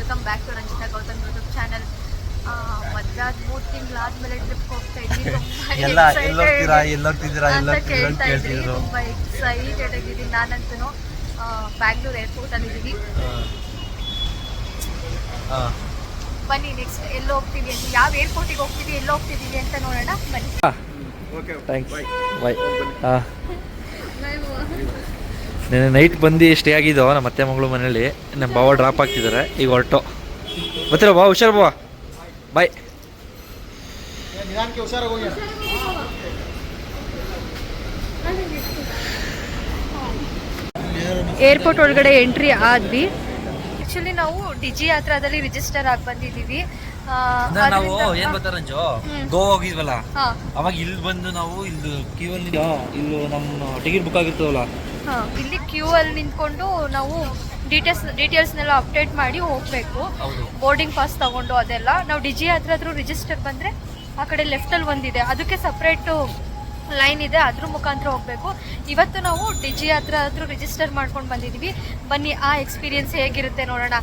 Welcome back to Ranjitha Gautam YouTube channel. ಮದುವೆ 3 ತಿಂಗಳಾದ್ಮೇಲೆ trip ಹೋಗ್ತಾ ಇದ್ವಿ. ಕೇಳ್ತಾ ಇದ್ರಿ, ತುಂಬಾ ಎಕ್ಸೈಟೆಡ್ ಆಗಿದ್ದೀನಿ. ನಾನಂತೂ ಬ್ಯಾಂಗ್ಳೂರ್ ಏರ್ಪೋರ್ಟ್ ಅಲ್ಲಿ ಇದ್ದೀವಿ. ಬನ್ನಿ ನೆಕ್ಸ್ಟ್ ಎಲ್ಲಿ ಹೋಗ್ತೀವಿ ಅಂತ, ಯಾವ ಏರ್ಪೋರ್ಟಿಗೆ ಹೋಗ್ತೀವಿ, ಎಲ್ಲಿ ಹೋಗ್ತಿದೀವಿ ಅಂತ ನೋಡೋಣ ಬನ್ನಿ. ನೆನ್ನೆ ನೈಟ್ ಬಂದು ಸ್ಟೇ ಆಗಿದ್ದೋ ನಮ್ಮ ಅತ್ತೆ ಮಗಳು ಮನೇಲಿ. ನಮ್ಮ ಬಾವ ಡ್ರಾಪ್ ಆಗ್ತಿದ್ದಾರೆ, ಈಗ ಹೊರಟು ಬರ್ತೀರ ಬಾ. ಹುಷಾರು ಬಾ, ಬಾಯ್. ಏರ್ಪೋರ್ಟ್ ಒಳಗಡೆ ಎಂಟ್ರಿ ಆದ್ವಿ. ಆಕ್ಚುಲಿ ನಾವು ಡಿಜಿ ಯಾತ್ರಾದಲ್ಲಿ ರಿಜಿಸ್ಟರ್ ಆಗಿ ಬಂದಿದ್ದೀವಿ. ನಾವು ಏನ್ ಗೊತ್ತಾ ರಂಜು, ಗೋವಾ ಹೋಗಿದ್ವಲ್ಲ, ಅವಾಗ ಇಲ್ಲಿ ಬಂದು ನಾವು ಇಲ್ಲಿ ಕ್ಯೂ ಅಲ್ಲಿ ಇಲ್ಲಿ ನಮ್ಮ ಟಿಕೆಟ್ ಬುಕ್ ಆಗಿರ್ತದಲ್ಲ, ಇಲ್ಲಿ ಕ್ಯೂ ಅಲ್ಲಿ ನಿಂತ್ಕೊಂಡು ನಾವು ಡೀಟೇಲ್ಸ್ನೆಲ್ಲ ಅಪ್ಡೇಟ್ ಮಾಡಿ ಹೋಗ್ಬೇಕು. ಬೋರ್ಡಿಂಗ್ ಪಾಸ್ ತಗೊಂಡು ಅದೆಲ್ಲ. ನಾವು ಡಿಜಿ ಯಾತ್ರಾ ಆದ್ರೂ ರಿಜಿಸ್ಟರ್ ಬಂದ್ರೆ ಆ ಕಡೆ ಲೆಫ್ಟ್ ಅಲ್ಲಿ ಒಂದಿದೆ, ಅದಕ್ಕೆ ಸಪ್ರೇಟ್ ಲೈನ್ ಇದೆ, ಅದ್ರ ಮುಖಾಂತರ ಹೋಗ್ಬೇಕು. ಇವತ್ತು ನಾವು ಡಿಜಿ ಯಾತ್ರಾ ಆದ್ರೂ ರಿಜಿಸ್ಟರ್ ಮಾಡ್ಕೊಂಡು ಬಂದಿದ್ದೀವಿ. ಬನ್ನಿ ಆ ಎಕ್ಸ್ಪೀರಿಯನ್ಸ್ ಹೇಗಿರುತ್ತೆ ನೋಡೋಣ.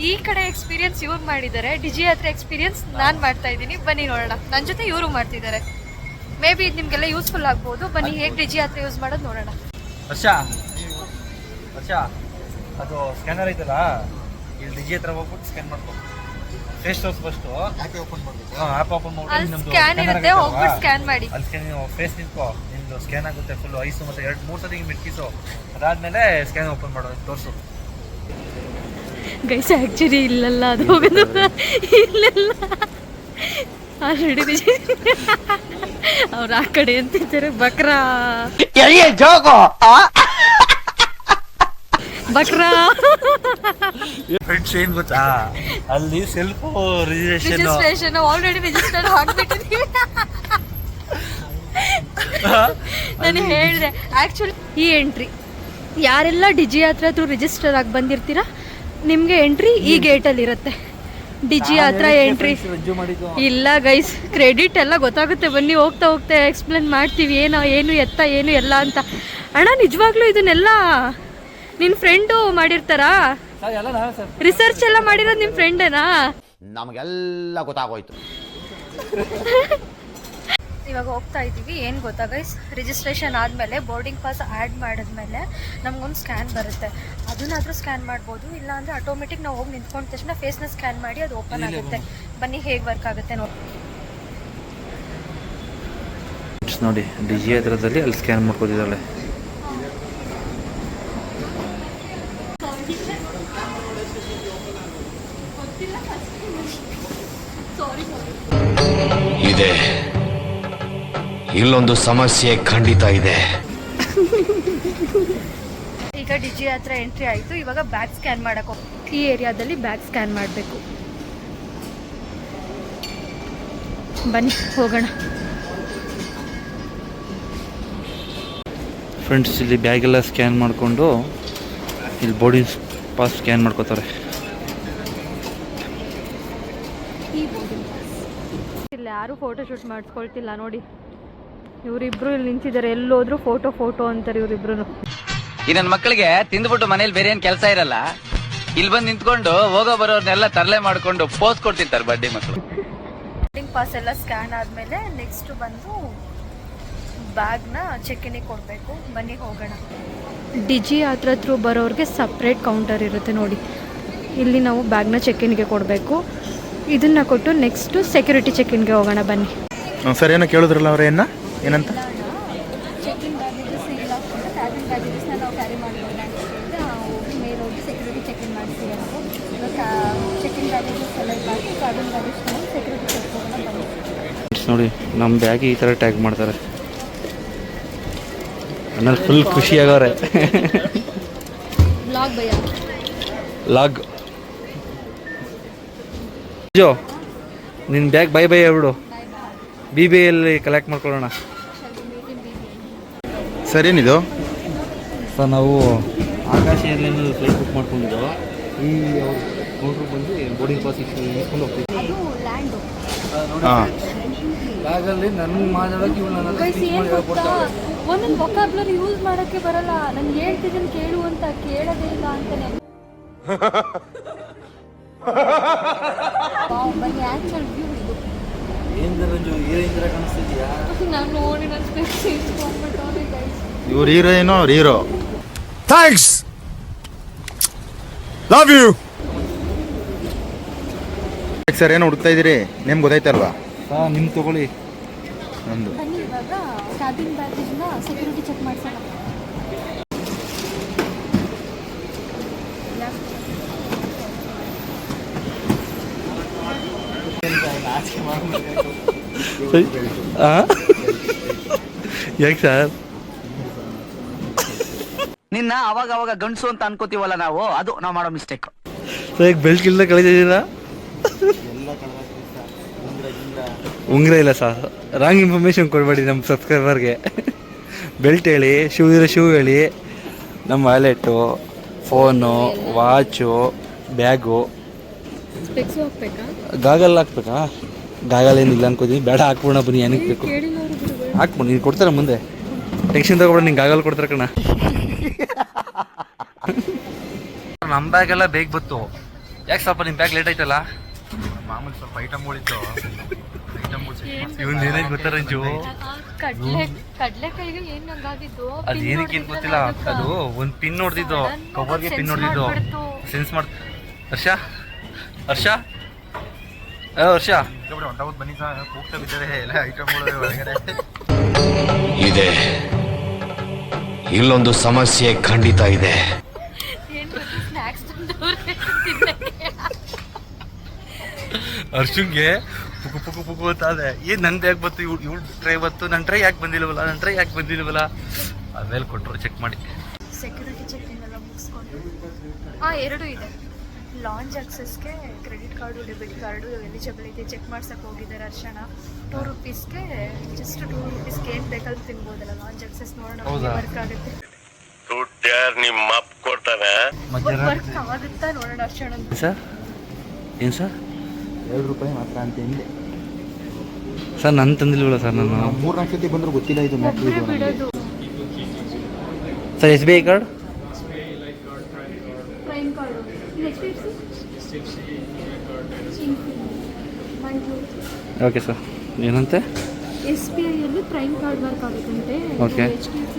ಈ ಕಡೆ ಎಕ್ಸ್ಪೀರಿಯನ್ಸ್ ಇವ್ರು ಮಾಡಿದ್ದಾರೆ, ಡಿಜಿ ಯಾತ್ರಾ ಎಕ್ಸ್ಪೀರಿಯನ್ಸ್ ನಾನು ಮಾಡ್ತಾ ಇದ್ದೀನಿ. ಬನ್ನಿ ನೋಡೋಣ. ನನ್ನ ಜೊತೆ ಇವರು ಮಾಡ್ತಿದ್ದಾರೆ. ಮೇ ಬಿ ಇದು ನಿಮಗೆಲ್ಲ ಯೂಸ್ಫುಲ್ ಆಗ್ಬೋದು. ಬನ್ನಿ ಹೇಗೆ ಡಿಜಿ ಯಾತ್ರಾ ಯೂಸ್ ಮಾಡೋದು ನೋಡೋಣ. ವರ್ಷ ಅದು ಸ್ಕ್ಯಾನರ್ ಐತಲ್ಲ, ಇಲ್ಲಿ ಡಿಜಿ ಹತ್ರ ಹೋಗ್ಬಿಟ್ಟು ಸ್ಕ್ಯಾನ್ ಮಾಡ್ಕೊ. ಫೇಸ್ ಟೋಸ್ ಫಸ್ಟ್ ಆ್ಯಪ್ ಓಪನ್ ಮಾಡಿ ಸ್ಕ್ಯಾನ್ ಇರುತ್ತೆ, ಹೋಗ್ಬಿಟ್ಟು ಸ್ಕ್ಯಾನ್ ಮಾಡಿ. ಅಲ್ಲಿ ಸ್ಕ್ಯಾನ್ ಫೇಸ್ ನಿಂತ್ಕೋ, ನಿಮ್ದು ಸ್ಕ್ಯಾನ್ ಆಗುತ್ತೆ ಫುಲ್ ಐಸು ಮತ್ತೆ 2-3 ಸತಿ ಮಿಟ್ಕಿಸು. ಅದಾದ್ಮೇಲೆ ಸ್ಕ್ಯಾನ್ ಓಪನ್ ಮಾಡೋದು ತೋರಿಸು. ಗೈಸ್ ಆಕ್ಚುಲಿ ಇಲ್ಲಲ್ಲ, ಅದು ಹೋಗೋದು ಇಲ್ಲೆಲ್ಲ ಆಲ್ರೆಡಿ ಅವ್ರು ಆ ಕಡೆ ಅಂತಿದ್ದಾರೆ. ಬಕ್ರಾ ಫ್ರೆಂಡ್ಸ್ ಏನ್ ಗೊತ್ತಾ, ಅಲ್ಲಿ ಸೆಲ್ಫ್ ರಿಜಿಸ್ಟ್ರೇಷನ್ ಆಲ್ರೆಡಿ ರಿಜಿಸ್ಟರ್ ಆಗ್ಬಿಟ್ಟಿದ್ದೀವಿ. ನಾನು ಹೇಳಿದೆ ಆಕ್ಚುಲಿ ಈ ಎಂಟ್ರಿ ಯಾರೆಲ್ಲ ಡಿಜಿ ಯಾತ್ರಾ ಥ್ರೂ ರಿಜಿಸ್ಟರ್ ಆಗಿ ಬಂದಿರ್ತೀರಾ, ನಿಮಗೆ ಎಂಟ್ರಿ ಈ ಗೇಟಲ್ಲಿ ಇರುತ್ತೆ. ಡಿಜಿ ಯಾತ್ರಾ ಎಂಟ್ರಿ ಇಲ್ಲ ಗೈಸ್, ಕ್ರೆಡಿಟ್ ಎಲ್ಲ ಗೊತ್ತಾಗುತ್ತೆ. ಬನ್ನಿ ಹೋಗ್ತಾ ಹೋಗ್ತಾ ಎಕ್ಸ್ಪ್ಲೇನ್ ಮಾಡ್ತೀವಿ ಏನು ಎತ್ತ ಏನು ಎಲ್ಲ ಅಂತ. ಅಣ್ಣ ನಿಜವಾಗ್ಲೂ ಇದನ್ನೆಲ್ಲ ನಿನ್ನ ಫ್ರೆಂಡು ಮಾಡಿರ್ತಾರಾ? ರಿಸರ್ಚ್ ಎಲ್ಲ ಮಾಡಿರೋದು ನಿಮ್ಮ ಫ್ರೆಂಡೇನಾ? ನಮಗೆಲ್ಲ ಗೊತ್ತಾಗೋಯ್ತು. ಇವಾಗ ಹೋಗ್ತಾ ಇದ್ದೀವಿ. ಏನು ಗೊತ್ತಾ ಗೈಸ್, ರಿಜಿಸ್ಟ್ರೇಷನ್ ಆದಮೇಲೆ ಬೋರ್ಡಿಂಗ್ ಪಾಸ್ ಆ್ಯಡ್ ಮಾಡಿದ್ಮೇಲೆ ನಮಗೊಂದು ಸ್ಕ್ಯಾನ್ ಬರುತ್ತೆ. ಅದನ್ನಾದರೂ ಸ್ಕ್ಯಾನ್ ಮಾಡ್ಬೋದು, ಇಲ್ಲಾಂದರೆ ಆಟೋಮೆಟಿಕ್ ನಾವು ಹೋಗಿ ನಿಂತ್ಕೊಂಡ ತಕ್ಷಣ ಫೇಸ್ನ ಸ್ಕ್ಯಾನ್ ಮಾಡಿ ಅದು ಓಪನ್ ಆಗುತ್ತೆ. ಬನ್ನಿ ಹೇಗೆ ವರ್ಕ್ ಆಗುತ್ತೆ ನೋಡಿ. ಡಿಜಿ ಹತ್ರದಲ್ಲಿ ಅಲ್ಲಿ ಸ್ಕ್ಯಾನ್ ಮಾಡ್ಕೋತಿದ್ದಾಳೆ. ಇದೆ, ಇಲ್ಲೊಂದು ಸಮಸ್ಯೆ ಖಂಡಿತ ಇದೆ. ಈಗ ಡಿಜಿ ಹತ್ರ ಎಂಟ್ರಿ ಆಯಿತು. ಇವಾಗ ಬ್ಯಾಗ್ ಸ್ಕ್ಯಾನ್ ಮಾಡಕ್ಕೆ ಈ ಏರಿಯಾದಲ್ಲಿ ಬ್ಯಾಗ್ ಸ್ಕ್ಯಾನ್ ಮಾಡಬೇಕು. ಬನ್ನಿ ಹೋಗೋಣ. ಫ್ರೆಂಡ್ಸ್ ಇಲ್ಲಿ ಬ್ಯಾಗೆಲ್ಲ ಸ್ಕ್ಯಾನ್ ಮಾಡಿಕೊಂಡು ಇಲ್ಲಿ ಬೋರ್ಡಿಂಗ್ ಪಾಸ್ ಸ್ಕ್ಯಾನ್ ಮಾಡ್ಕೋತಾರೆ. ಇಲ್ಲಿ ಯಾರು ಫೋಟೋ ಶೂಟ್ ಮಾಡಿಸ್ಕೊಳ್ತಿಲ್ಲ ನೋಡಿ. ಇವರಿಬ್ರು ಇಲ್ಲಿ ನಿಂತಿದ್ದಾರೆ, ಎಲ್ಲೋದ್ರು ಫೋಟೋ ಅಂತಾರೆ ಇವರಿಬ್ರು. ಈ ನನ್ನ ಮಕ್ಕಳಿಗೆ ತಿಂದ್ಬಿಟ್ಟು ಮನೇಲಿ ಬೇರೆ ಏನ್ ಕೆಲಸ ಇರಲ್ಲ, ಇಲ್ಲಿ ಬಂದು ನಿಂತ್ಕೊಂಡು ಹೋಗೋ ಬರೋರ್ನೆಲ್ಲ ತರಲೆ ಮಾಡ್ಕೊಂಡು ಪೋಸ್ ಕೊಡ್ತಿರ್ತಾರೆ ಬಡ್ಡಿ ಮಕ್ಕಳು. ಬೋರ್ಡಿಂಗ್ ಪಾಸ್ ಎಲ್ಲ ಸ್ಕ್ಯಾನ್ ಆದಮೇಲೆ ನೆಕ್ಸ್ಟ್ ಬಂದು ಬ್ಯಾಗ್ನ ಚೆಕ್ಕಿನಿಗೆ ಕೊಡಬೇಕು. ಬನ್ನಿ ಹೋಗೋಣ. ಡಿಜಿ ಯಾತ್ರಾ ಥ್ರೂ ಬರೋರಿಗೆ ಸಪ್ರೇಟ್ ಕೌಂಟರ್ ಇರುತ್ತೆ ನೋಡಿ. ಇಲ್ಲಿ ನಾವು ಬ್ಯಾಗ್ನ ಚೆಕ್ಕಿನ್ಗೆ ಕೊಡಬೇಕು. ಇದನ್ನು ಕೊಟ್ಟು ನೆಕ್ಸ್ಟು ಸೆಕ್ಯೂರಿಟಿ ಚೆಕ್ಕಿನ್ಗೆ ಹೋಗೋಣ. ಬನ್ನಿ. ಸರ್ ಏನೋ ಕೇಳಿದ್ರಲ್ಲ ಅವ್ರು ಏನಂತ? ಚೆಕ್ಕಿನ್ ಬ್ಯಾಗೇಜಸ್ ಸೀಲ್ ಹಾಕ್ಕೊಂಡು ಕ್ಯಾಬಿನ್ ಬ್ಯಾಗೇಜಸ್ನ ನಾವು ಕ್ಯಾರಿ ಮಾಡ್ಬೋದು ಅಂತ ಹೇಳಿದ್ರೆ ಹೋಗಿ ಮೇಲೆ ಹೋಗಿ ಸೆಕ್ಯೂರಿಟಿ ಚೆಕ್ಕಿನ್ ಮಾಡಿಸ್ತೀವಿ. ನಾವು ಇವಾಗ ಚೆಕ್ಕಿನ್ ಬ್ಯಾಗೇಜಸ್ ಎಲ್ಲ ಹಾಕಿ ಕ್ಯಾಬಿನ್ ಬ್ಯಾಗೇಜ್ ತಗೊಂಡು ಸೆಕ್ಯೂರಿಟಿ ಚೆಕ್ ಹೋಗೋಣ. ಬನ್ನಿ ನೋಡಿ, ನಮ್ಮ ಬ್ಯಾಗ್ ಈ ಥರ ಟ್ಯಾಗ್ ಮಾಡ್ತಾರೆ. ಅನ್ನೋದು ಫುಲ್ ಖುಷಿಯಾಗವ್ರೆ. ಲಾಗ್ ಭಯ ಲಾಗ್ ಜೋ ನಿನ್ನ ಬ್ಯಾಗ್ ಬೈ ಹೇಳ್ಬಿಡು. BBಯಲ್ಲಿ ಕಲೆಕ್ಟ್ ಮಾಡ್ಕೊಳ್ಳೋಣ. ಸರ್ ಏನಿದು? ಸರ್ ನಾವು ಆಕಾಶ ಏರ್ಲೈನಲ್ಲಿ ಫ್ಲೈಟ್ ಬುಕ್ ಮಾಡ್ಕೊಂಡಿದ್ದು. ಈ ಕೌಂಟ್ರ್ ಬಂದು ಬೋರ್ಡಿಂಗ್ ಪಾಸ್ ಇಸ್ಕೊಂಡು ಹೋಗ್ತೀವಿ. ಬ್ಯಾಗಲ್ಲಿ ನನ್ನ ಮಾತಾಡೋಕೆ ಒಂದೊಂದು ವೊಕಾಬ್ಲರಿ ಯೂಸ್ ಮಾಡೋಕ್ಕೆ ಬರಲ್ಲ. ನಾನು ಹೇಳ್ತಿದ್ದೀನಿ ಕೇಳು ಅಂತ ಕೇಳೋದೇ ಇಲ್ಲ ಅಂತಾನೆ. ಬನ್ನಿ ಆ್ಯಕ್ಚುಲ್ ವ್ಯೂ ಇದು. ಏನು ರಂಜು ಹೀರೋಯಿನ್ ಥರ ಕಾಣಿಸ್ತಿದ್ಯಾ? ನಾನು ನೋಡಿ ನನ್ನ ಸ್ಪೆಕ್ಸ್ ಇಟ್ಕೊಂಡ್ಬಿಟ್ಟವನೇ ಗೈಸ್. ಇವ್ರು ಹೀರೋಯಿನೋ ಅವ್ರು hero. Thanks, love you sir. ಏನು ಹುಡುಕ್ತಾ ಇದ್ದೀರಿ? ನೇಮ್ ಗೊತ್ತಾಯ್ತಲ್ವಾ? ಹಾಂ, ನಿಮ್ಮ ತಗೊಳ್ಳಿ. ನಂದು ಬನ್ನಿ ಇವಾಗ ಕ್ಯಾಬಿನ್ ಬ್ಯಾಗೇಜ್ನ ಸೆಕ್ಯೂರಿಟಿ ಚೆಕ್ ಮಾಡ್ಸೋಣ. ಯಾಕೆ ಸರ್? ನಿನ್ನ ಅವಾಗ ಅವಾಗ ಗಂಡಸು ಅಂತ ಅನ್ಕೋತೀವಲ್ಲ ನಾವು, ಅದು ನಾವು ಮಾಡೋ ಮಿಸ್ಟೇಕ್. ಸರ್ ಈಗ ಬೆಲ್ಟ್ ಇಲ್ಲ ಕಳಿಸಿದ್ದೀರಾ? ಉಂಗ್ರ ಇಲ್ಲ ಸರ್. ರಾಂಗ್ ಇನ್ಫಾರ್ಮೇಶನ್ ಕೊಡಬೇಡಿ ನಮ್ಮ ಸಬ್ಸ್ಕ್ರೈಬರ್ಗೆ. ಬೆಲ್ಟ್ ಹೇಳಿ, ಶೂ ಇರೋ ಶೂ ಹೇಳಿ, ನಮ್ಮ wallet, phone, watch, bag, specs ಹಾಕ್ಬೇಕಾ? ಗಾಗಲ್ ಹಾಕ್ಬೇಕಾ? ಗಾಗಲ್ ಏನಿಲ್ಲ ಅನ್ಕೋತೀನಿ. ಬೇಡ ಹಾಕ್ಬಿಡೋಣ, ಬನ್ನಿ. ಏನಕ್ಕೆ ಬೇಕು ಹಾಕ್ಬಿಡು. ನೀನು ಕೊಡ್ತಾರೆ ಮುಂದೆ, ಟೆನ್ಷನ್ ತಗೊಬೇಡ. ನಿಂಗೆ ಗಾಗಲ್ ಕೊಡ್ತಾರೆ ಕಣ. ನಮ್ಮ ಬ್ಯಾಗೆಲ್ಲ ಬೇಗ ಬತ್ತು. ಯಾಕೆ ಸ್ವಲ್ಪ ನಿಮ್ಮ ಬ್ಯಾಗ್ ಲೇಟ್ ಆಯ್ತಲ್ಲ? ಮಾಮೂಲಿ ಸ್ವಲ್ಪ ಐಟಮ್ ಉಳಿತು. ಇವ್ನು ಏನಾಯ್ತು ಗೊತ್ತಾ ರಂಜು? ಕಡ್ಲೆಕಾಯಿಗೆ ಏನ್ ಹಂಗಾಗಿದ್ದು? ಅದು ಏನಕ್ಕೆ ಏನು ಗೊತ್ತಿಲ್ಲ. ಅದು ಒಂದು ಪಿನ್ ನೋಡ್ತಿದ್ದು, ಕವರ್ಗೆ ಪಿನ್ ನೋಡ್ತಿದ್ದು, ಸೆನ್ಸ್ ಮಾಡ್. ಹರ್ಷ ಹರ್ಷ ಹರ್ಷ ಬನ್ನಿ ಸರ್, ಕೂಗ್ತಾ ಬಿದ್ದರೆ ಎಲ್ಲ ಐಟಮ್ಗಳು ಒಳಗಡೆ ಇದೆ. ಇಲ್ಲೊಂದು ಸಮಸ್ಯೆ ಖಂಡಿತ ಇದೆ. ಸ್ನಾಕ್ಸ್ ಹರ್ಷಂಗೆ ಪುಕು ಪುಕು ಪುಕು ಅಂತಾದೆ. ಏನು ನನ್ನ ಬ್ಯಾಗ್ ಬತ್ತು, ಇವಳು ಟ್ರೈ ಬತ್ತು, ನನ್ನ ಟ್ರೈ ಯಾಕೆ ಬಂದಿಲ್ವಲ್ಲ, ನನ್ನ ಟ್ರೈ ಯಾಕೆ ಬಂದಿಲ್ವಲ್ಲ. ಅದ್ಮೇಲೆ ಕೊಟ್ಟರು ಚೆಕ್ ಮಾಡಿ. ಸೆಕ್ಯೂರಿಟಿ ಚೆಕಿಂಗ್ ಎಲ್ಲ ಮುಗಿಸ್ಕೊಂಡು ಎರಡು ಇದೆ. ಲಾಂಚ್ ಆಕ್ಸೆಸ್ಗೆ credit card, debit card eligibility check ಮಾಡ್ಸಕ್ಕೆ ಹೋಗಿದ್ದಾರೆ ಅರ್ಶನ. ₹2 ಜಸ್ಟ್ ₹2 ಏನು ಬೇಕಾದ್ರೂ ತಿನ್ಬೋದಲ್ಲ ಲಾಂಚ್ ಆಕ್ಸೆಸ್. ನೋಡೋಣ ವರ್ಕ್ ಆಗುತ್ತೆ. ವರ್ಕ್ ಆಗುತ್ತಾ ನೋಡೋಣ ಅರ್ಶನ. ಸರ್ ಏನು ಸರ್? ₹2 ಮಾತ್ರ ಅಂತ ಹಿಂದೆ ಸರ್ ನಾನು ತಂದಿಲ್ವಲ್ಲ ಸರ್. ನಾನು 3-4 ಸತಿ ಬಂದರೂ ಗೊತ್ತಿಲ್ಲ ಇದು ಮ್ಯಾಟ್ರ್ ಇದು ನನಗೆ. ಬಿಡೋದು sir SBI card, prime card, okay sir. ಏನಂತೆ? SBI ಅಲ್ಲಿ ಪ್ರೈಮ್ ಕಾರ್ಡ್ ವರ್ಕ್ ಆಗುತ್ತಂತೆ. ಓಕೆ. HDFC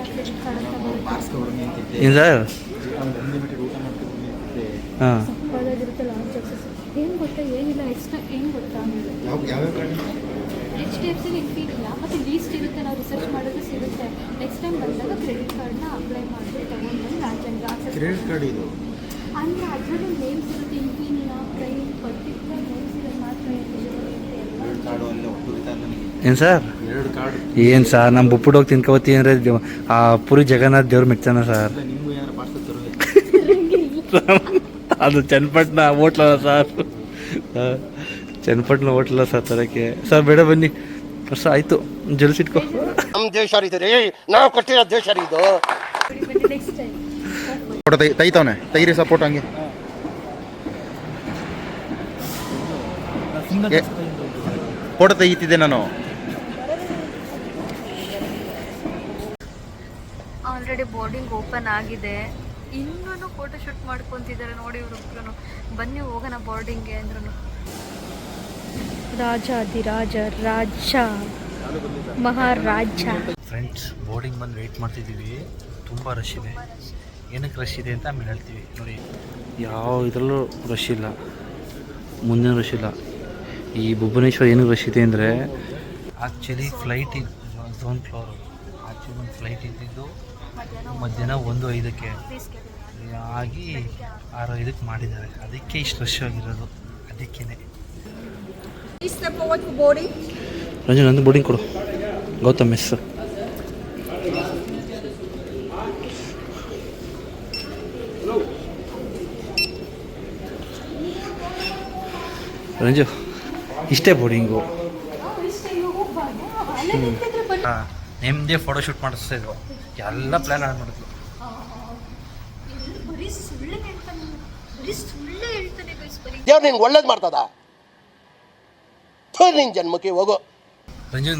ಕ್ರೆಡಿಟ್ ಕಾರ್ಡ್ ಅಂತ ಬರುತ್ತೆ. ಏನು ಸರ್? ಹಾಂ, ಸಪ್ಪದಾಗಿರುತ್ತೆ ಲಾಂಚ್ ಆಕ್ಸೆಸ್. ಏನು ಗೊತ್ತಾ, ಏನಿಲ್ಲ ಎಕ್ಸ್ಟ್ರಾ. ಏನು ಗೊತ್ತಾ, ಯಾವ್ಯಾವ ಕಾರ್ಡ್? HDFC ಇನ್ಫೀರಿಯಾ ಮತ್ತು ಲೀಸ್ಟ್ ಇರುತ್ತೆ. ನಾವು ರಿಸರ್ಚ್ ಮಾಡೋದು ಸಿಗುತ್ತೆ. ನೆಕ್ಸ್ಟ್ ಟೈಮ್ ಬಂದಾಗ ಕ್ರೆಡಿಟ್ ಕಾರ್ಡ್ನ ಅಪ್ಲೈ ಮಾಡಿ ತಗೊಂಡ್ಬಂದು ಲಾಂಚ್ ಆಕ್ಸೆಸ್ ಕ್ರೆಡಿಟ್ ಕಾರ್ಡ್ ಇದು ಅಂದರೆ ಅದರಲ್ಲಿ ನೇಮ್ಸ್ ಇರುತ್ತೆ. ಇನ್ಫೀನಿಯಾ ಪ್ರೈಮ್ ಪರ್ಟಿಕ್ಯುಲರ್ ನೇಮ್ಸ್ ಇರೋದು ಮಾತ್ರ ಕ್ರೆಡಿಟ್ ಕಾರ್ಡು ಅಲ್ಲೇ ಒಪ್ಪುತ್ತಾ ನನಗೆ. ಏನು ಸರ್? 2 ಕಾರ್ಡ್ ಏನು ಸರ್? ನಮ್ಮ ಬುಪ್ಪುಟ್ಟು ಹೋಗಿ ತಿನ್ಕೋತಿ ಅಂದರೆ ಆ ಪುರಿ ಜಗನ್ನಾಥ್ ದೇವ್ರು ಮೆಚ್ಚಾನ ಸರ್. ನಿಮಗೂ ಏನಾರು ಪಾರ್ಸಲ್ ತರೋದು? ಅದು ಚನ್ನಪಟ್ಟಣ ಹೋಟ್ಲಲ್ಲ ಸರ್. ಚನ್ನಪಟ್ಟಣ ಹೋಟ್ಲಲ್ಲ ಸರ್ ತರಕ್ಕೆ. ಸರ್ ಬೇಡ ಬನ್ನಿ ವರ್ಷ ಆಯಿತು, ಜಲ್ಸಿಟ್ಕೋ. ನಮ್ಮ ದೇಶ ರೀ, ನಾವು ಕೊಟ್ಟಿರೋ ದೇಶ ಇದು. ನೆಕ್ಸ್ಟ್ ಟೈಮ್ ಫೋಟೋ ತೆಗಿತಾವನೆ, ತೆಗೀರಿ ಸಪೋರ್ಟ್ ಹಂಗೆ. ಫೋಟೋ ತೆಗಿತಿದ್ದೆ ನಾನು. ಆಲ್ರೆಡಿ ಬೋರ್ಡಿಂಗ್ ಓಪನ್ ಆಗಿದೆ. ಇನ್ನೂ ಫೋಟೋ ಶೂಟ್ ಮಾಡ್ಕೊತಿದ್ದಾರೆ ನೋಡಿ ಇವ್ರಿಬ್ರು. ಬನ್ನಿ ಹೋಗೋಣ ಬೋರ್ಡಿಂಗ್ಗೆ ಅಂದ್ರೂ. ರಾಜಾಧಿರಾಜ ರಾಜ ಮಹಾರಾಜ. ಫ್ರೆಂಡ್ಸ್, ಬೋರ್ಡಿಂಗ್ ಬಂದು ವೆಯ್ಟ್ ಮಾಡ್ತಿದ್ದೀವಿ. ತುಂಬ ರಶ್ ಇದೆ. ಏನಕ್ಕೆ ರಶ್ ಇದೆ ಅಂತ ಆಮೇಲೆ ಹೇಳ್ತೀವಿ. ನೋಡಿ, ಯಾವ ಇದರಲ್ಲೂ ರಶ್ ಇಲ್ಲ, ಮುಂದಿನ ರಶ್ ಇಲ್ಲ. ಈ ಭುವನೇಶ್ವರ ಏನಕ್ಕೆ ರಶ್ ಇದೆ ಅಂದರೆ actually flight zone floor. Actually ಒಂದು ಫ್ಲೈಟ್ ಇದ್ದಿದ್ದು ಮಧ್ಯಾಹ್ನ 1:05 ಆಗಿ 6:05 ಮಾಡಿದ್ದಾರೆ. ಅದಕ್ಕೆ ಇಷ್ಟು ರಶ್ ಆಗಿರೋದು. ಅದಕ್ಕೇ ರಂಜು ನಂದು ಬೋರ್ಡಿಂಗ್ ಕೊಡು. ಗೌತಮ್ ಮಿಸ್. ರಂಜು ಇಷ್ಟೇ ಬೋರ್ಡಿಂಗು. ನೆಮ್ಮದಿ ಫೋಟೋ ಶೂಟ್ ಮಾಡಿಸ್ತಾ ಇದ್ರು. ಎಲ್ಲ ಪ್ಲ್ಯಾನ್ ಆಡ್ ಮಾಡಿದ್ರು. ದೇವ್ರು ನಿನ್ಗೆ ಒಳ್ಳೇದು ಮಾಡ್ತದ. ನಿನ್ ಜನ್ಮಕ್ಕೆ ಹೋಗೋ. Ranju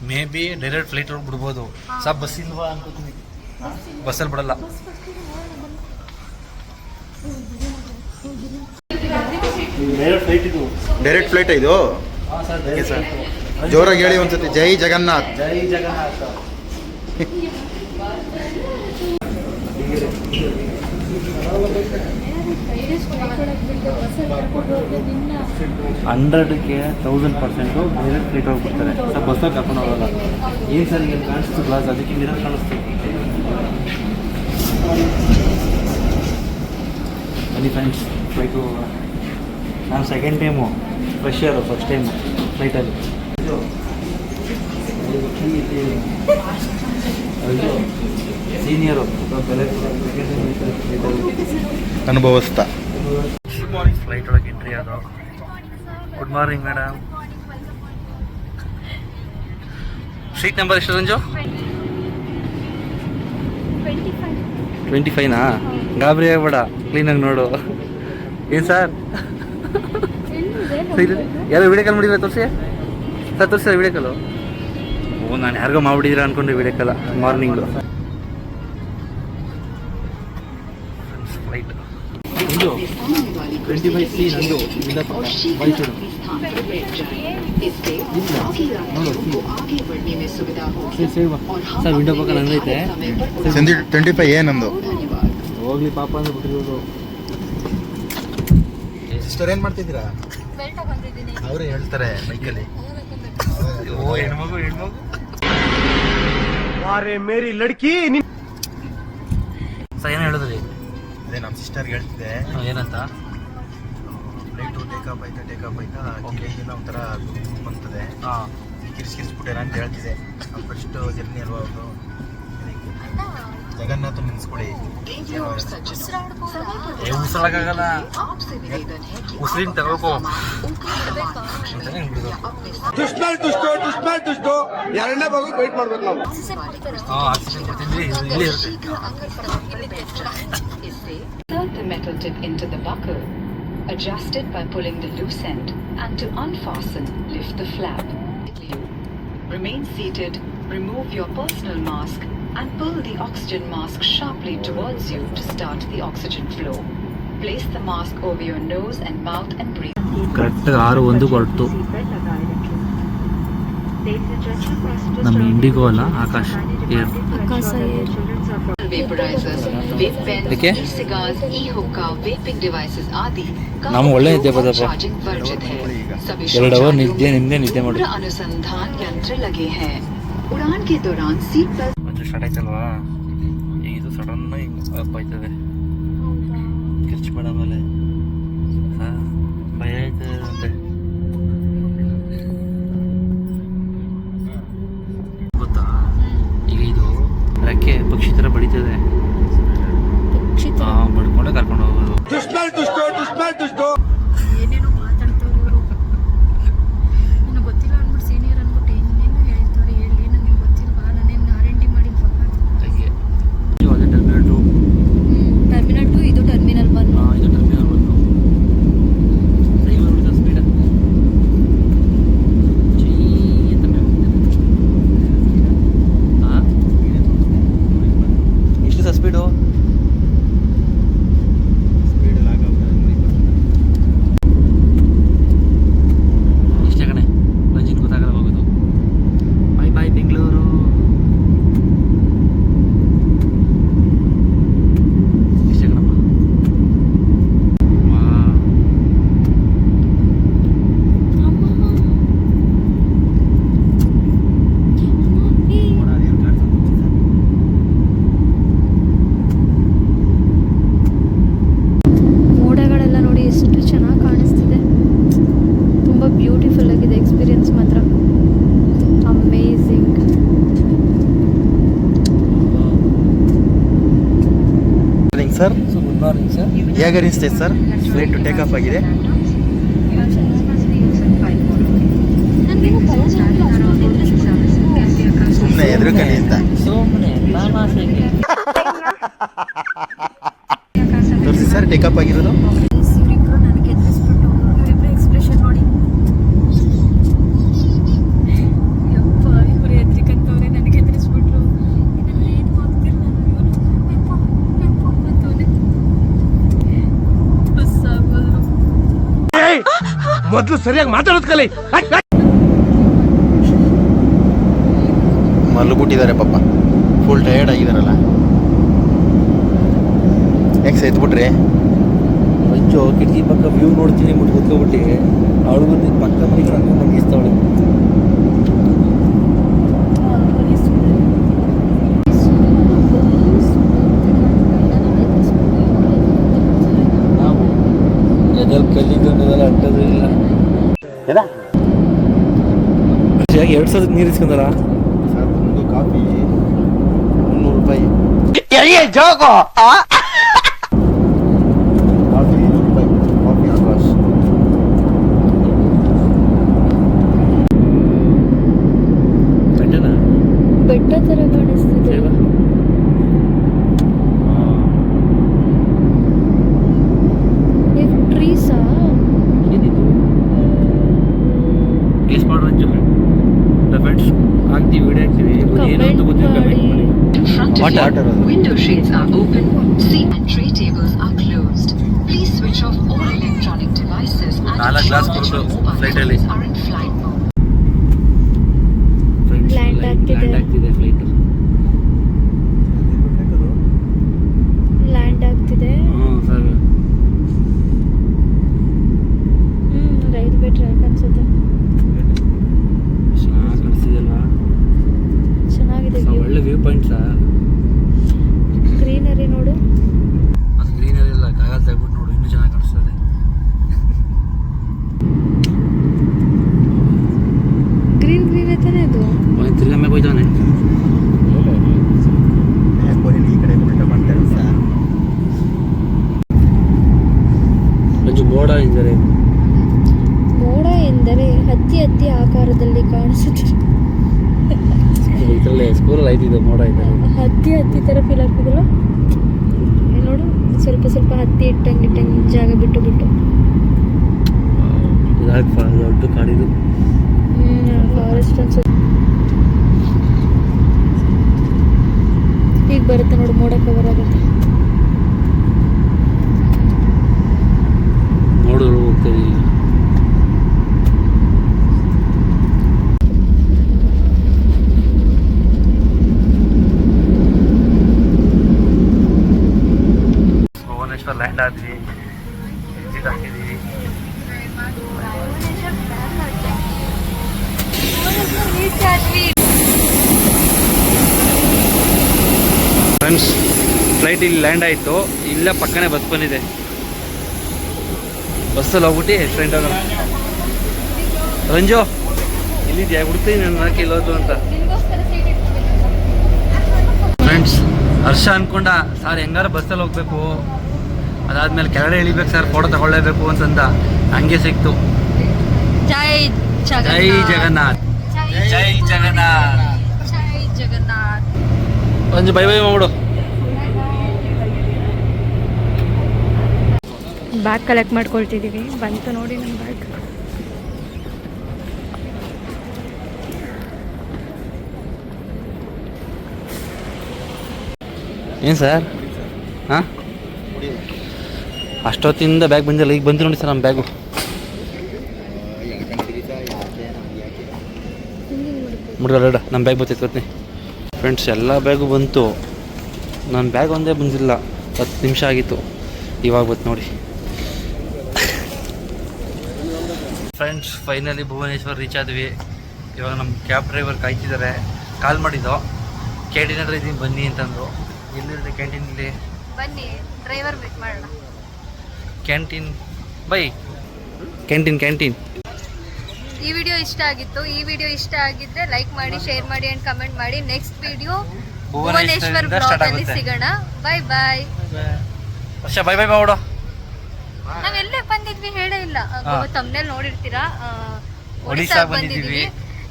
may be direct flight ಹೋಗಿ ಬಿಡ್ಬೋದು. ಸಾಬ್ ಬಸ್ ಇಲ್ವಾ ಅನ್ಕೋತೀನಿ. ಬಸ್ಸಲ್ಲಿ ಬಿಡಲ್ಲ. ಫ್ಲೈಟ್ ಇದು. ಡೈರೆಕ್ಟ್ ಫ್ಲೈಟ್ ಇದು. ಹಾಂ ಸರ್, ಓಕೆ ಸರ್. ಜೋರಾಗಿ ಹೇಳಿ ಒಂದ್ಸತಿ, ಜೈ ಜಗನ್ನಾಥ್. ಜೈ ಜಗನ್ನಾಥ. 100ಕ್ಕೆ 1000% ಡೈರೆಕ್ಟ್ ಫ್ಲೈಟ್ ಹೋಗ್ಬಿಡ್ತಾರೆ ಸರ್, ಬಸ್ಸಾಗಿ ಕರ್ಕೊಂಡು ಹೋಗಲ್ಲ. ಏನು ಸರ್ ಈಗ ಕಾಣಿಸ್ತು ಗ್ಲಾಸ್, ಅದಕ್ಕೆ ಮಿರರ್ ಕಾಣಿಸ್ತು. ಬನ್ನಿ ಫ್ರೆಂಡ್ಸ್, ಫ್ಲೈಟು ನಾನು second time, fresh year, first time ಫ್ಲೈಟಲ್ಲಿ. ಸೀನಿಯರು ಅನುಭವಸ್ಥ. Good morning. ಫ್ಲೈಟ್ ಒಳಗೆ ಎಂಟ್ರಿ ಆದೋ. Good morning madam. Seat number ಎಷ್ಟು ರಂಜು? 25ನಾ? ಗಾಬರಿ ಆಗ್ಬೇಡ, ಕ್ಲೀನಾಗಿ ನೋಡು. ಏನು ಸರ್ ಯಾರೋ ವಿಡಿಯೋ ಕಾಲ್ ಮಾಡಿದ್ರೆ ತೋರಿಸಿ ಸರ್, ತೋರಿಸಿ ವಿಡಿಯೋ ಕಾಲು. ಓ, ನಾನು ಯಾರಿಗೋ ಮಾಡ್ಬಿಟ್ಟಿದ್ದೀರಾ ಅಂದ್ಕೊಂಡೆ ವಿಡಿಯೋ ಕಾಲ ಮಾರ್ನಿಂಗು. ಫ್ಲೈಟ್ ಇದು 25C ನಂದು ಇಲ್ಲ ಮೈಸೂರು. ಸರ್ ವಿಂಡೋ ಪಕ್ಕ ನಂದೈತೆ. 25 ನಮ್ಮದು. ಹೋಗ್ಲಿ ಪಾಪ ಅಂದ್ರೆ ಬಿಟ್ಟಿರೋದು. ಸಿಸ್ಟರ್ ಏನು ಮಾಡ್ತಿದ್ದೀರಾ? ಅವರೇ ಹೇಳ್ತಾರೆ ಬೈಕಲ್ಲಿ. ಓ, ಹೆಣ್ಮಗು ಮೇರಿ ಲಡ್ಕಿ. ಸರ್ ಏನು ಹೇಳಿದ್ರಿ? ಅದೇ ನಮ್ಮ ಸಿಸ್ಟರ್ಗೆ ಹೇಳ್ತಿದ್ದೆ. ಏನಂತ? ಫ್ಲೈಟು ಟೇಕಪ್ ಆಯ್ತಾ ಕಿವಿಗೆಲ್ಲ ಒಂಥರ ಬಂತದೆ, ಹಾಂ, ಕಿರಿಸ್ಬಿಟ್ಟೇನ ಅಂತ ಹೇಳ್ತಿದ್ದೆ. ಫಸ್ಟ್ ಜರ್ನಿ ಅಲ್ವಾ ಅವರು. ಜಗನ್ನಾಥ ನಿಲ್ಸ್ಕೊಳ್ಳಿ. ಉಸಿರಾಗಲ್ಲ, ಉಸಿರಿನ ತಗೋಕೋ. ಎರಡನೇ ಭಾಗ ವೆಯ್ಟ್ ಮಾಡ್ಬೇಕು ನಾವು. ಹಾಂ, ಆಕ್ಸಿಜನ್ ಕೊಡ್ತಿದ್ವಿ, ಇಲ್ಲೇ ಇರುತ್ತೆ. Insert the metal tip into the buckle. Adjust it by pulling the loose end, and to unfasten, lift the flap. Remain seated, remove your personal mask, and pull the oxygen mask sharply towards you to start the oxygen flow. Place the mask over your nose and mouth and breathe. Correct 6:01 ಹೊರಟು. ನಮ್ಮ IndiGo ಅಲ್ಲ, ಆಕಾಶ air. Vaporizers, vape pens, Okay. e-cigars, e-hookah, vaping devices आदि ನಾವು ಒಳ್ಳೆ ನಿದ್ದೆ ಬರ್ತಪ್ಪ. Charging वर्जित है. सभी 2 ಅವರ್ शौचालयों ನಿದ್ದೆ ಮಾಡಿ. में अनुसंधान यंत्र लगे हैं. उड़ान के दौरान सीट बेल्ट ಒಂದು ಸ್ಟಾರ್ಟ್ ಆಯ್ತಲ್ವಾ, ಇದು ಸಡನ್ ಅಪ್ ಆಯ್ತದೆ. ಖರ್ಚು ಮಾಡಾಮೇಲೆ ಭಯ ಆಯ್ತದೆ ಅಂತೆ. ಗೊತ್ತಾ, ಈಗ ಇದು ರೆಕ್ಕೆ ಪಕ್ಷಿ ಥರ ಬಡಿತದೆ. ಬಡ್ಕೊಂಡೆ ಕರ್ಕೊಂಡು ಹೋಗೋದು. ಏನೇನೋ ಮಾತಾಡ್ತಾರೆ ಇವರು. ನನಗೆ ಗೊತ್ತಿಲ್ಲ ಅಂದ್ಬಿಟ್ಟು ಸೀನಿಯರ್ ಅಂದ್ಬಿಟ್ಟು ಏನೇನು ಹೇಳ್ತಾರೆ. ಹೇಳಿ, ನನಗೆ ಗೊತ್ತಿಲ್ವಾ, ನಾನೇನು R&D ಮಾಡಿ ಹಾಗೆ ಅದೇ ಟರ್ಮಿನಲ್ 2. ಟರ್ಮಿನಲ್ 2, ಇದು ಟರ್ಮಿನಲ್ 1. ಇದು ಟರ್ಮಿನಲ್ 1. ಡ್ರೈವರ್ ಹೊಡಿದ ಸ್ಪೀಡ್ ಎಷ್ಟು ಸರ್ ಸ್ಪೀಡು? ಇಷ್ಟೇ ಕಣೆ, ರಂಜಿನ್ ಗೊತ್ತಾಗಲ್ಲ ಹೋಗೋದು. ಬಾಯ್ ಬಾಯ್ ಬೆಂಗಳೂರು. ಇಷ್ಟೇ ಕಣಮ್ಮ. ಮೋಡಗಳೆಲ್ಲ ನೋಡಿ ಎಷ್ಟು ಚೆನ್ನಾಗಿ ಕಾಣಿಸ್ತಿದೆ. ತುಂಬ ಬ್ಯೂಟಿಫುಲ್ ಆಗಿದೆ. ಎಕ್ಸ್ಪೀರಿಯನ್ಸ್ ಮಾತ್ರ amazing. Sir, good morning sir. ಹೇಗೆ ಅನಿಸ್ತೈತೆ ಸರ್? ಫ್ಲೈಟ್ ಟೇಕಪ್ ಆಗಿದೆ. ಸುಮ್ಮನೆ ಎದುರುಕಲಿ ಅಂತ ಸುಮ್ಮನೆ ತೋರಿಸಿ ಸರ್, ಟೇಕಪ್ ಆಗಿರೋದು. ಇವರಿಬ್ರು ನನಗೆ ಎದುರಿಸ್ಬಿಟ್ಟು ಇವರಿಬ್ರು ಎಕ್ಸ್ಪ್ರೆಷನ್ ನೋಡಿ. ಯಪ್ಪ, ಇವರು ಎದ್ರಿಕಂತವ್ರೆ, ನನಗೆ ಎದುರಿಸ್ಬಿಟ್ರು. ಇನ್ನೊಂದು ಏನು ಆಗ್ತಿಲ್ಲ ನಾನು. ಬಸ್ ಆಗೋದ್ರು. ಮೊದಲು ಸರಿಯಾಗಿ ಮಾತಾಡೋದ್ ಕಲಿ. ಮಲ್ಬಿಟ್ಟಿದ್ದಾರೆ ಪಾಪ, ಫುಲ್ ಟಯರ್ಡ್ ಆಗಿದಾರಲ್ಲ. ಯಾಕೆ ಸೈತ್ಬಿಟ್ರಿ? ಮಂಜು ಕಿಟಕಿ ಪಕ್ಕ ವ್ಯೂ ನೋಡ್ತೀನಿ ಮುಟ್ಟು ಕೂತ್ಕೊಬಿಟ್ಟು ಅವಳು ಪಕ್ಕ ಮನೆಗೆ ಹಂಗೆ ಮಗಿಸ್ತಾವಳೆ. ನಾವು ಎದಲ್ಲಿ ಕಲ್ಲಿದ್ದೆಲ್ಲ ಅಂಟೋದು ಇಲ್ಲ. 2,000 ನೀರು ಇಸ್ಕೊಂಡಾರ. ಸರ್, ಒಂದು ಕಾಫಿ 300 ರೂಪಾಯಿ. ಕಾಫಿ 200 ರೂಪಾಯಿ. ಕಾಫಿ ಆಕಾಶ್. ಬೆಟ್ಟನಾ? ಬೆಟ್ಟ ತರ ಕಾಣಿಸ್ತಿದೆ. ಟ್ರೀಸಾ? ಏನಿದು? ಗೆಸ್ ಮಾಡ್ರಿ ರಂಜು. ಫ್ರೆಂಡ್ಸ್ ಹಾಕ್ತೀವಿ, ವಿಡಿಯೋ ಹಾಕ್ತೀವಿ. ಏನು ಅಂತ ಗೊತ್ತಿಲ್ಲ, ಕಮೆಂಟ್ ಮಾಡಿ. In front of Water. you, window shades are open, seat and tray tables are closed. Please switch off all electronic devices and ನಾಲ್ಕು ensure glass that your ಕೊಡೋದು mobile flight ಅಲ್ಲಿ. phones are in flight mode. Friends Land ಆಗ್ತಿದೆ. Land ಆಗ್ತಿದೆ flight. Land ಆಗ್ತಿದೆ. Sir railway track ಅನ್ಸುತ್ತೆ. ಚೆನ್ನಾಗಿ ಕಾಣಿಸ್ತಿದೆಯಲ್ವಾ? ಚೆನ್ನಾಗಿದೆ view. ಒಳ್ಳೆ ವ್ಯೂ ಪಾಯಿಂಟ್ಸಾ? ಗ್ರೀನರಿ ನೋಡು. ಅದು ಗ್ರೀನರಿ ಇಲ್ಲ, ಕಾಗಲ್ ತೆಗ್ಬಿಟ್ಟು ನೋಡು, ಇನ್ನೂ ಚೆನ್ನಾಗಿ ಕಾಣಿಸ್ತದೆ. ಗ್ರೀನ್ ಐತಾನೆ ಅದು. ಒಂದು ತಿರ್ಗಮ್ಮೆ ಹೋಯ್ತಾನೆ. ಈ ಕಡೆ ಉಲ್ಟಾ ಮಾಡ್ತಾರೆ ಸರ್. ಒಂದು ಮೋಡ ಇದ್ದಾರೆ. ಮೋಡ ಎಂದರೆ ಹತ್ತಿ ಆಕಾರದಲ್ಲಿ ಕಾಣಿಸುತ್ತದೆ. ಇದರಲ್ಲೇ ಸ್ಕೂಲಲ್ಲಿ ಆಯ್ತಿದೆ ಮೋಡ ಇದೆ. ಹತ್ತಿ ತರ ಫೀಲ್ ಆಗ್ತಿದಲ್ಲ ನೋಡು. ಸ್ವಲ್ಪ ಹತ್ತಿ ಇಟ್ಟಂಗೆ ಜಾಗ ಬಿಟ್ಟು ಇದಾಗಿ ದೊಡ್ಡ ಕಾಡಿದು. ಫಾರೆಸ್ಟ್ ಅನ್ಸುತ್ತೆ. ಈಗ ಬರುತ್ತೆ ನೋಡು, ಮೋಡ ಕವರ್ ಆಗುತ್ತೆ. ನೋಡಿದ್ರು ಹೋಗ್ತೇವೆ ಈಗ. ಭುವನೇಶ್ವರ್ ಲ್ಯಾಂಡ್ ಆದ್ವಿ, ಎಕ್ಸಿಟ್ ಹಾಕಿದ್ವಿ. ಫ್ರೆಂಡ್ಸ್, ಫ್ಲೈಟ್ ಇಲ್ಲಿ ಲ್ಯಾಂಡ್ ಆಯಿತು. ಇಲ್ಲೇ ಪಕ್ಕನೇ ಬಸ್ ಬಂದಿದೆ. ಬಸ್ಸಲ್ಲಿ ಹೋಗ್ಬಿಟ್ಟು ಫ್ರೆಂಡ್ ಹೋಗೋಣ. ರಂಜು ಇಲ್ಲಿದ್ಯಾ? ಹುಡ್ತೀನಿ ನನ್ನ ಕಿಲೋದು ಅಂತ. ಫ್ರೆಂಡ್ಸ್, ಹರ್ಷ ಅನ್ಕೊಂಡ ಸರ್ ಹೆಂಗಾರ ಬಸ್ಸಲ್ಲಿ ಹೋಗ್ಬೇಕು, ಅದಾದ್ಮೇಲೆ ಕೆಳಗಡೆ ಇಳಿಬೇಕು ಸರ್, ಫೋಟೋ ತಗೊಳ್ಳೇಬೇಕು ಅಂತಂದ. ಹಂಗೆ ಸಿಕ್ತು. ಜೈ ಜೈ ಜಗನ್ನಾಥ್. ಜೈ ಜಗನ್ನಾಥ್. ರಂಜು ಬೈ ಮಾಡ್ಬಿಡು. ಬ್ಯಾಗ್ ಕಲೆಕ್ಟ್ ಮಾಡ್ಕೊಳ್ತಿದ್ದೀವಿ. ಬಂತು ನೋಡಿ ನಮ್ಮ ಬ್ಯಾಗ್. ಏನು ಸರ್? ಹಾಂ, ಅಷ್ಟೊತ್ತಿಂದ ಬ್ಯಾಗ್ ಬಂದಿಲ್ಲ, ಈಗ ಬಂತು ನೋಡಿ ಸರ್ ನಮ್ಮ ಬ್ಯಾಗು. ಮುಡ್ಗಲ್ಲ ನಮ್ಮ ಬ್ಯಾಗ್ ಬರ್ತೈತೆ. ಫ್ರೆಂಡ್ಸ್, ಎಲ್ಲ ಬ್ಯಾಗು ಬಂತು, ನನ್ನ ಬ್ಯಾಗ್ ಒಂದೇ ಬಂದಿಲ್ಲ. 10 ನಿಮಿಷ ಆಗಿತ್ತು, ಇವಾಗ ಬಂತು ನೋಡಿ. ಫ್ರೆಂಡ್ಸ್, ಫೈನಲಿ ಭುವನೇಶ್ವರ್ ರೀಚ್ ಆದ್ವಿ. ಇವಾಗ ನಮ್ಮ ಕ್ಯಾಬ್ ಡ್ರೈವರ್ ಕಾಯ್ತಿದ್ದಾರೆ. ಕಾಲ್ ಮಾಡಿದ್ದು, ಕ್ಯಾಂಟೀನ್ ಹತ್ರ ಇದ್ದೀನಿ ಬನ್ನಿ ಅಂತಂದರು. ಎಲ್ಲಿರುತ್ತೆ ಕ್ಯಾಂಟೀನ್? ಇಲ್ಲಿ ಬನ್ನಿ, ಡ್ರೈವರ್ ವೇಟ್ ಮಾಡೋಣ. Canteen by canteen. ಈ ವಿಡಿಯೋ ಇಷ್ಟ ಆಗಿತ್ತು. ಈ ವಿಡಿಯೋ ಇಷ್ಟ ಆಗಿದ್ರೆ ಲೈಕ್ ಮಾಡಿ, ಶೇರ್ ಮಾಡಿ ಅಂಡ್ ಕಮೆಂಟ್ ಮಾಡಿ. ನೆಕ್ಸ್ಟ್ ವಿಡಿಯೋ ಭುವನೇಶ್ವರ್ ಬ್ಲಾಗ್ ಅಲ್ಲಿ ಸಿಗೋಣ. Bye bye. ವರ್ಷ ಬೈ ಮಾಡು. ನಾವ್ ಎಲ್ಲೇ ಬಂದಿದ್ವಿ ಹೇಳೇ ಇಲ್ಲ. ತಮ್ಮನೇಲಿ ನೋಡಿರ್ತೀರಾ, ಒಡಿಶಾ ಬಂದಿದ್ದೀವಿ.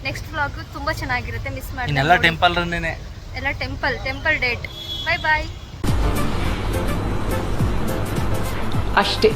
ನೆಕ್ಸ್ಟ್ ವ್ಲಾಗ್ ತುಂಬಾ ಚೆನ್ನಾಗಿರುತ್ತೆ, ಮಿಸ್ ಮಾಡಿ. ಇನ್ನೆಲ್ಲ ಟೆಂಪಲ್ ರನ್ನೇನೆ, ಎಲ್ಲ ಟೆಂಪಲ್ ಡೇಟ್. Bye bye. ಅಷ್ಟೇ.